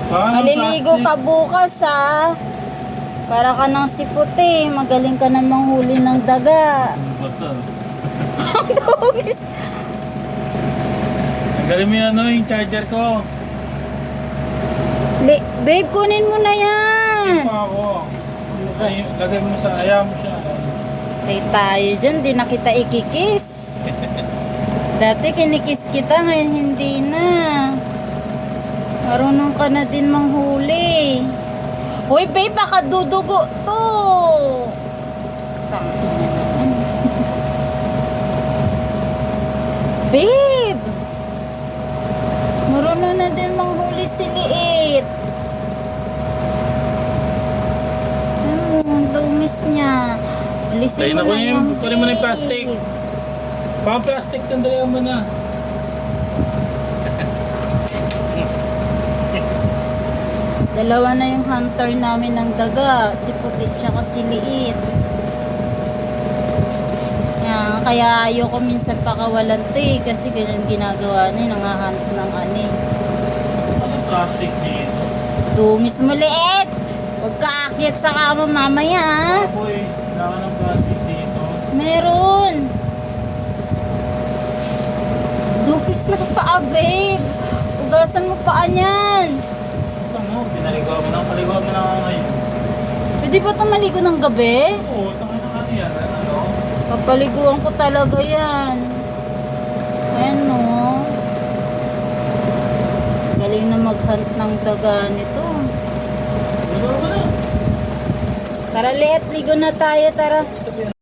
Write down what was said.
Maliligo ka bukas ha. Para ka ng siputi. Magaling ka na manghuli ng daga. Basta. Ang dugis. Tanggalin mo yung yung charger ko. Babe, kunin mo na yan. Pa ako. Lagay mo sa ayaw mo siya. Ay tayo dyan, di na kita ikikis. Dati kinikis kita, ngayon hindi na. Marunong ka na din manghuli. Hoy babe, baka dudugo to. Tangina naman. Babe! Marunong na din manghuli si Liit. Ang dumis niya. Alisin mo na yung kunin mo na yung plastic. Baka plastic, tandalihan mo na. Dalawa na yung hunter namin ng daga. Si Puti tsaka si Liit. Yan, kaya ayoko minsan pakawalan to eh. Kasi ganyan ginagawa niya. Nangahunt ng ani. Anong plastic dito? Dumis mo Liit! Huwag ka aakyat sa kama mamaya ha. Boy, kailangan ng plastic dito. Meron. Dumis na paa babe. Ugasan mo paa niyan. Ito mo, pinaligaw mo na. Maligaw mo na nga ngayon. Pwede ba ito maligo ng gabi? Oo, tangin na kasi yan. Ano? Papaliguan ko talaga yan. Ayan no. Galing na mag-hunt ng daga nito. Maligaw mo na. Tara Liit, ligo na tayo, tara.